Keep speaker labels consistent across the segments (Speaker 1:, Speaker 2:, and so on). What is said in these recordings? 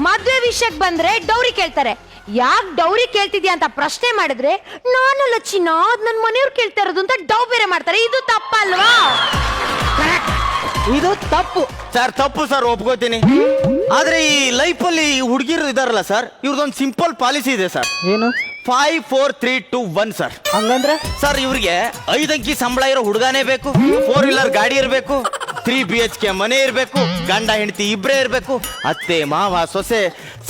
Speaker 1: ಮದ್ವೆ ವಿಷಯಕ್ಕೆ ಬಂದ್ರೆ ಡೌರಿ ಕೇಳ್ತಾರೆ. ಯಾಕೆ ಡೌರಿ ಕೇಳ್ತಿದ್ಯಾ ಅಂತ ಪ್ರಶ್ನೆ ಮಾಡಿದ್ರೆ ನಾನಲ್ಲ ಚಿನ್ನ ನನ್ ಮನೆಯವ್ರು ಕೇಳ್ತಾ ಇರೋದು ಅಂತ ಡೌ ಬೇರೆ ಮಾಡ್ತಾರೆ. ಇದು ತಪ್ಪಲ್ವಾ?
Speaker 2: ಇದು ತಪ್ಪು
Speaker 3: ಸರ್, ತಪ್ಪು ಸರ್, ಒಪ್ಕೋತೀನಿ. ಆದ್ರೆ ಈ ಲೈಫ್ ಅಲ್ಲಿ ಹುಡುಗಿರು ಇದಾರಲ್ಲ ಸರ್, ಇವ್ರದೊಂದು ಸಿಂಪಲ್ ಪಾಲಿಸಿ ಇದೆ ಸರ್.
Speaker 2: ಏನು?
Speaker 3: 5 4 3 2 1 ಸರ್.
Speaker 2: ಹಂಗಂದ್ರೆ
Speaker 3: ಸರ್, ಇವ್ರಿಗೆ 5 ಅಂಕಿ ಸಂಬಳ ಇರೋ ಹುಡುಗಾನೇ ಬೇಕು, 4 ವೀಲರ್ ಗಾಡಿ ಇರಬೇಕು, 3 BHK ಮನೆ ಇರಬೇಕು, ಗಂಡ ಹೆಂಡತಿ ಇಬ್ರೇ ಇರಬೇಕು, ಅತ್ತೆ ಮಾವ ಸೊಸೆ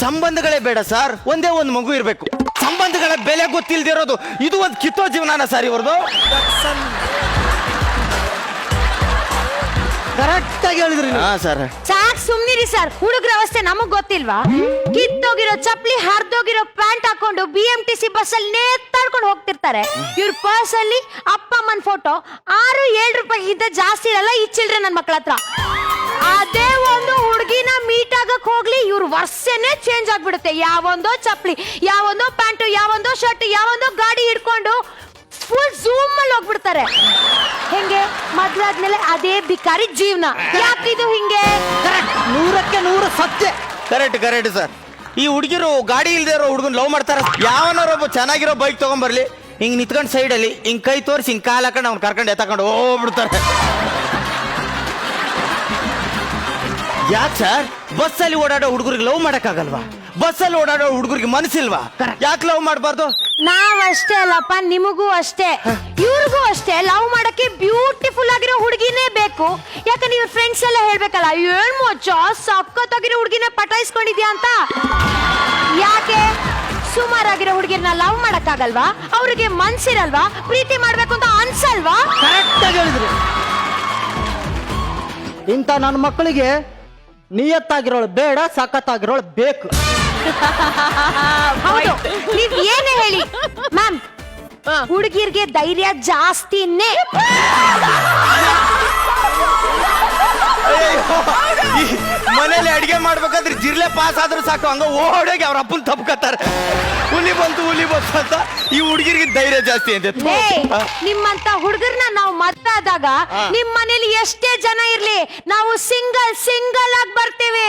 Speaker 3: ಸಂಬಂಧಗಳೇ ಬೇಡ ಸರ್, ಒಂದೇ ಒಂದು ಮಗು ಇರಬೇಕು. ಸಂಬಂಧಗಳ ಬೆಲೆ ಗೊತ್ತಿಲ್ದಿರೋದು ಇದು ಒಂದು ಕಿತ್ತೋ ಜೀವನಾನ ಸರ್ ಇವ್ರದು.
Speaker 2: ಕರೆಕ್ಟ್ ಆಗಿ ಹೇಳಿದ್ರಿ
Speaker 3: ಹಾ ಸರ್.
Speaker 1: ಸಾಕ್ ಸುಮ್ನಿರಿ ಸರ್. ಹುಡುಗರ ಅವಸ್ಥೆ ನಮಗ್ ಗೊತ್ತಿಲ್ವಾ? ಕಿತ್ತೋಗಿರೋ ಚಪ್ಲಿ ಹರಿದೋಗಿರೋ ಪ್ಯಾಂಟ್ ಹಾಕೊಂಡು BMTC ಬಸ್ ಅಲ್ಲಿ ನೇತಾಡ್ಕೊಂಡು ಹೋಗ್ತಿರ್ತಾರೆ. ಇವ್ರ ಪರ್ಸ್ ಅಲ್ಲಿ ಅಪ್ಪ ಅಮ್ಮನ್ ಫೋಟೋ 6-7 ರೂಪಾಯಿಗಿಂತ ಜಾಸ್ತಿ ಇರಲ್ಲ ಈ ಚಿಲ್ಡ್ರನ್ ನನ್ನ ಮಕ್ಕಳ ಹತ್ರ. ಅದೇ ಒಂದು ಹುಡುಗಿನ ಮೀಟ್ ಆಗಕ್ ಹೋಗ್ಲಿ ಇವ್ರ ವರ್ಷನೇ ಚೇಂಜ್ ಆಗ್ಬಿಡುತ್ತೆ. ಯಾವೊಂದೋ ಚಪ್ಲಿ, ಯಾವೊಂದೋ ಪ್ಯಾಂಟು, ಯಾವೊಂದೋ ಶರ್ಟ್, ಯಾವೊಂದೋ ಗಾಡಿ ಹಿಡ್ಕೊಂಡು ಫುಲ್ ಝೂಮ್ ಅಲ್ಲಿ ಹೋಗ್ಬಿಡ್ತಾರೆ. ಹೆಂಗೆ ಮದ್ವೆ ಆದ್ಮೇಲೆ ಅದೇ ಬಿಕಾರಿ ಜೀವನ. ಯಾಕಿದು ಹಿಂಗೆ?
Speaker 2: 100ಕ್ಕೆ 100 ಸತ್ಯ.
Speaker 3: Correct sir. ಈ ಹುಡುಗಿರು ಗಾಡಿ ಇಲ್ದೇ ಇರೋ ಹುಡುಗನ್ ಲವ್ ಮಾಡ್ತಾರ. ಯಾವನಾರೊಬ್ಬ ಚೆನ್ನಾಗಿರೋ ಬೈಕ್ ತಗೊಂಡ್ಬರ್ಲಿ, ಹಿಂಗ್ ನಿಂತ್ಕೊಂಡು ಸೈಡ್ ಅಲ್ಲಿ ಹಿಂಗ್ ಕೈ ತೋರಿಸಿ ಹಿಂಗ್ ಕಾಲ್ ಹಾಕೊಂಡು ಅವ್ನು ಕರ್ಕೊಂಡು ಎತ್ತಕೊಂಡು ಹೋಗ್ಬಿಡ್ತಾರೆ. ಯಾಕೆ ಸರ್? ಬಸ್ಸಲ್ಲಿ ಓಡಾಡೋ ಹುಡುಗರಿಗೆ ಲವ್ ಮಾಡಕ್ಕಾಗಲ್ವಾ? ಬಸ್ಸಲ್ಲಿ ಓಡಾಡೋ ಹುಡುಗರಿಗೆ ಮನಸ್ಸಿಲ್ವಾ? ಯಾಕೆ ಲವ್ ಮಾಡಬಾರ್ದು?
Speaker 1: ನಾವಷ್ಟೇ ಅಲ್ಲಪ್ಪ, ನಿಮಗೂ ಅಷ್ಟೇ, ಇವ್ರಿಗೂ ಅಷ್ಟೇ. ಲವ್ ಮಾಡಕ್ಕೆ ಬ್ಯೂಟಿಫುಲ್ ಆಗಿರೋ ಹುಡುಗಿನೇ ಬೇಕು. ಯಾಕಂದ್ರೆ ಇವ್ರ ಫ್ರೆಂಡ್ಸ್ ಎಲ್ಲ ಹೇಳ್ಬೇಕಲ್ಲ, ಏನ್ ಮಚ್ಚ ಸಖತ್ತಾಗಿರೋ ಹುಡುಗಿನ ಪಟಾಯಿಸ್ಕೊಂಡಿದ್ಯಾ ಅಂತ. ಯಾಕೆ ಸುಮಾರಾಗಿರೋ ಹುಡುಗಿರ್ನ ಲವ್ ಮಾಡಕ್ಕಾಗಲ್ವಾ? ಅವ್ರಿಗೆ ಮನ್ಸಿರಲ್ವಾ? ಪ್ರೀತಿ ಮಾಡ್ಬೇಕು ಅಂತ ಅನ್ಸಲ್ವಾ?
Speaker 2: ಕರೆಕ್ಟ್ ಆಗಿ ಹೇಳಿದ್ರಿ. ಇಂಥ ನನ್ನ ಮಕ್ಕಳಿಗೆ ನಿಯತ್ತಾಗಿರೋಳು ಬೇಡ, ಸಖತ್ತಾಗಿರೋಳು ಬೇಕು.
Speaker 1: ಹೌದು, ನೀವ್ ಏನೇ ಹೇಳಿ ಮ್ಯಾಮ್, ಹುಡುಗಿರ್ಗೆ ಧೈರ್ಯ ಜಾಸ್ತಿನೇ.
Speaker 3: ಮನೇಲಿ ಅಡಿಗೆ ಮಾಡ್ಬೇಕಾದ್ರೆ ಜಿರ್ಲೆ ಪಾಸ್ ಆದ್ರೂ ಸಾಕು, ಹಂಗ ಓಡೋಗಿ ಅವ್ರ ಅಪ್ಪನ್ ತಪ್ಕೋತಾರೆ. ಹುಲಿ ಬಂತು ಅಂತ ಈ ಹುಡುಗಿರಿಗೆ ಧೈರ್ಯ ಜಾಸ್ತಿ ಅಂತ.
Speaker 1: ನಿಮ್ಮಂತ ಹುಡುಗರ್ನ ನಾವು ಮತ್ತಾದಾಗ ನಿಮ್ ಮನೇಲಿ ಎಷ್ಟೇ ಜನ ಇರ್ಲಿ, ನಾವು ಸಿಂಗಲ್ ಆಗಿ ಬರ್ತೇವೆ.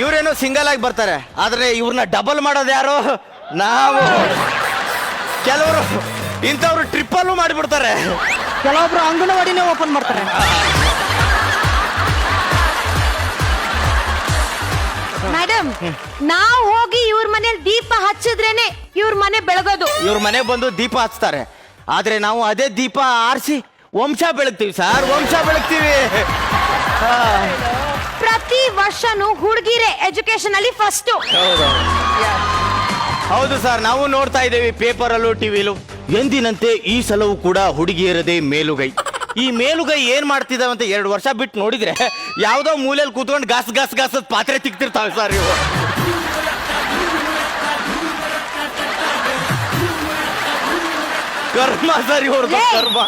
Speaker 3: ಇವ್ರೇನೋ ಸಿಂಗಲ್ ಆಗಿ ಬರ್ತಾರೆ, ಆದ್ರೆ ಇವ್ರನ್ನ ಡಬಲ್ ಮಾಡೋದು ಯಾರು? ನಾವು. ಕೆಲವರು ಇಂಥವ್ರು ಟ್ರಿಪ್ಪಲ್ಲೂ ಮಾಡಿಬಿಡ್ತಾರೆ.
Speaker 2: ಕೆಲವೊಬ್ರು ಅಂಗನವಾಡಿನೇ ಓಪನ್ ಮಾಡ್ತಾರೆ.
Speaker 1: ಮೇಡಮ್, ನಾವು ಹೋಗಿ ಇವ್ರ ಮನೇಲಿ ದೀಪ ಹಚ್ಚಿದ್ರೇನೆ ಇವ್ರ ಮನೆ ಬೆಳಗೋದು.
Speaker 3: ಇವ್ರ ಮನೆ ಬಂದು ದೀಪ ಹಚ್ತಾರೆ, ಆದ್ರೆ ನಾವು ಅದೇ ದೀಪ ಆರಿಸಿ ವಂಶ ಬೆಳಗ್ತೀವಿ ಸರ್, ವಂಶ ಬೆಳಗ್ತೀವಿ.
Speaker 1: ಪ್ರತಿ ವರ್ಷನೂ ಹುಡುಗಿರೆ ಎಜುಕೇಶನ್ ಅಲ್ಲಿ ಫಸ್ಟ್.
Speaker 3: ಹೌದು ಸರ್, ನಾವು ನೋಡ್ತಾ ಇದ್ದೇವೆ ಪೇಪರಲ್ಲೂ ಟಿವಿಲು. ಎಂದಿನಂತೆ ಈ ಸಲವೂ ಕೂಡ ಹುಡುಗಿಯರದೇ ಮೇಲುಗೈ. ಈ ಮೇಲುಗೈ ಏನ್ ಮಾಡ್ತಿದ್ದಾವೆ ಅಂತ 2 ವರ್ಷ ಬಿಟ್ಟು ನೋಡಿದ್ರೆ ಯಾವ್ದೋ ಮೂಲೆಯಲ್ಲಿ ಕೂತ್ಕೊಂಡು ಗಾಸ್ ಪಾತ್ರೆ ತಿಕ್ತಿರ್ತಾವೆ ಸರ್ ಇವು. ಕರ್ಮ ಸರ್ ಇವ್ರದ್ದು ಕರ್ಮ.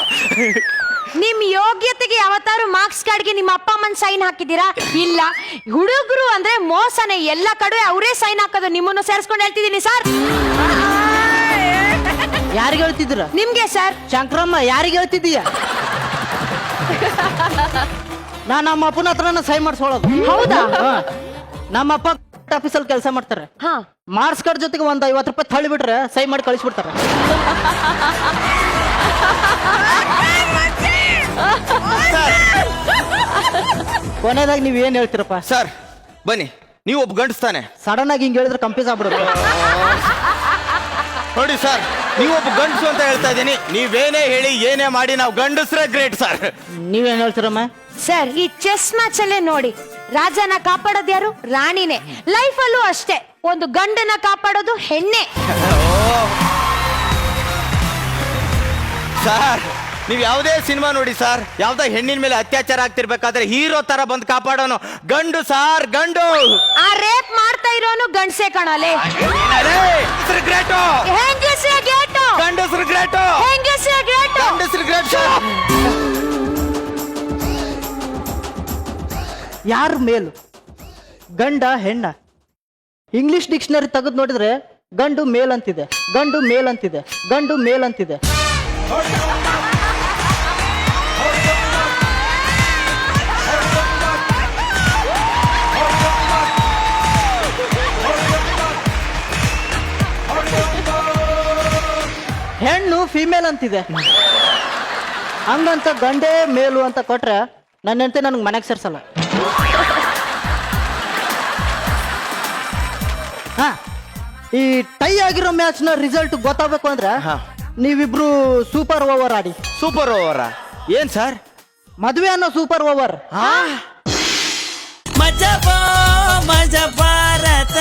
Speaker 1: ನಿಮ್ ಯೋಗ್ಯತೆಗೆ ಯಾವತ್ತಾರು ಮಾರ್ಕ್ಸ್ ಕಾರ್ಡ್ಗೆ ನಿಮ್ಮ ಅಪ್ಪ ಅಮ್ಮನ್ ಸೈನ್ ಹಾಕಿದ್ದೀರಾ? ಇಲ್ಲ. ಹುಡುಗರು ಅಂದ್ರೆ ಮೋಸನೆ, ಎಲ್ಲ ಕಡೆ ಅವರೇ ಸೈನ್ ಹಾಕೋದು. ನಿಮ್ಮನ್ನು ಸೇರಿಸ್ಕೊಂಡು ಹೇಳ್ತಿದ್ದೀನಿ ಸರ್.
Speaker 2: ಯಾರಿಗೆ ಹೇಳ್ತಿದ್ದೀರ?
Speaker 1: ನಿಮ್ಗೆ ಸರ್.
Speaker 2: ಶಂಕರಮ್ಮ, ಯಾರಿಗೆ ಹೇಳ್ತಿದ್ದೀಯ? ನಮ್ಮ ಅಪ್ಪನ ಹತ್ರನ ಸೈ ಮಾಡಿಸ್ಕೊಳ್ಳೋದು.
Speaker 1: ಹೌದಾ?
Speaker 2: ನಮ್ಮ ಅಪ್ಪ ಆಫೀಸಲ್ಲಿ ಕೆಲಸ ಮಾಡ್ತಾರೆ. ಮಾರ್ಕ್ಸ್ ಕಾರ್ಡ್ ಜೊತೆಗೆ ಒಂದು 50 ರೂಪಾಯಿ ತಳ್ಳಿ ಬಿಟ್ರೆ ಸೈ ಮಾಡಿ ಕಳಿಸ್ಬಿಡ್ತಾರೆ. ಕೊನೆಯದಾಗಿ ನೀವ್ ಏನ್ ಹೇಳ್ತೀರಪ್ಪ?
Speaker 3: ಸರ್ ಬನ್ನಿ, ನೀವು ಒಬ್ಬ ಗಂಡಸ್ತಾನೆ.
Speaker 2: ಸಡನ್ ಆಗಿ ಹಿಂಗ್ ಹೇಳಿದ್ರೆ ಕಂಪ್ಯೂಸ್ ಆಗ್ಬಿಡುತ್ತೆ.
Speaker 3: ನೋಡಿ ಸರ್, ನೀವು ಒಬ್ಬ ಗಂಡಸು ಅಂತ ಹೇಳ್ತಾ ಇದ್ದೀನಿ. ನೀವೇನೇ ಹೇಳಿ ಏನೇ ಮಾಡಿ ನಾವು ಗಂಡಸ್ರೇ ಗ್ರೇಟ್ ಸರ್.
Speaker 2: ನೀವೇನ್ ಹೇಳ್ತೀರಮ್ಮ?
Speaker 1: ಸರ್, ಈ ಚೆಸ್ ಮ್ಯಾಚ್ ಅಲ್ಲೇ ನೋಡಿ, ರಾಜನ ಕಾಪಾಡೋದು ಯಾರು? ರಾಣಿನೇ. ಲೈಫ್ ಅಲ್ಲೂ ಅಷ್ಟೇ, ಒಂದು ಗಂಡನ ಕಾಪಾಡೋದು ಹೆಣ್ಣೆ.
Speaker 3: ಸರ್, ನೀವು ಯಾವುದೇ ಸಿನಿಮಾ ನೋಡಿ ಸರ್, ಯಾವ್ದೋ ಹೆಣ್ಣಿನ ಮೇಲೆ ಅತ್ಯಾಚಾರ ಆಗ್ತಿರ್ಬೇಕಾದ್ರೆ ಹೀರೋ ತರ ಬಂದು ಕಾಪಾಡೋನು ಗಂಡು ಸರ್, ಗಂಡು.
Speaker 1: ಆ ರೇಪ್ ಮಾಡ್ತಾ ಇರೋನು ಗಂಡಸೇ ಕಾಣಲೆ.
Speaker 3: ಗ್ರೇಟು,
Speaker 1: ಹೆಂಗಸೇ ಗ್ರೇಟು,
Speaker 3: ಗಂಡಸ್ರು ಗ್ರೇಟು,
Speaker 1: ಹೆಂಗಸೇ ಗ್ರೇಟು,
Speaker 3: ಗಂಡಸ್ರು ಗ್ರೇಟ್ ಸರ್.
Speaker 2: ಯಾರು ಮೇಲು, ಗಂಡ ಹೆಣ್ಣ? ಇಂಗ್ಲಿಷ್ ಡಿಕ್ಷನರಿ ತೆಗೆದು ನೋಡಿದ್ರೆ ಗಂಡು ಮೇಲ್ ಅಂತಿದೆ, ಗಂಡು ಮೇಲ್ ಅಂತಿದೆ, ಗಂಡು ಮೇಲ್ ಅಂತಿದೆ. ಫಿಮೇಲ್ ಅಂತಿದೆ. ಹಂಗಂತ ಗಂಡೇ ಮೇಲು ಅಂತ ಕೊಟ್ರೆ ನನ್ನ ಹೆಂಡತಿ ನನಗೆ ಮನೆಗೆ ಸೇರ್ಸಲ್ಲ. ಹಾ, ಈ ಟೈ ಆಗಿರೋ ಮ್ಯಾಚ್ ನ ರಿಸಲ್ಟ್ ಗೊತ್ತಾಗಬೇಕು ಅಂದ್ರೆ
Speaker 3: ಹಾ.
Speaker 2: ನೀವಿಬ್ರು ಸೂಪರ್ ಓವರ್ ಆಡಿ.
Speaker 3: ಸೂಪರ್ ಓವರ ಏನ್ ಸರ್?
Speaker 2: ಮದುವೆ ಅನ್ನೋ ಸೂಪರ್ ಓವರ್.
Speaker 4: ಮಜಾ ಭಾರತ.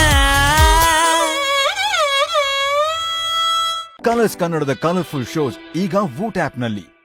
Speaker 5: ಕಲರ್ಸ್ ಕನ್ನಡದ ಕಲರ್ಫುಲ್ ಶೋಸ್ ಈಗ ವೂಟ್ ಆಪ್ ನಲ್ಲಿ.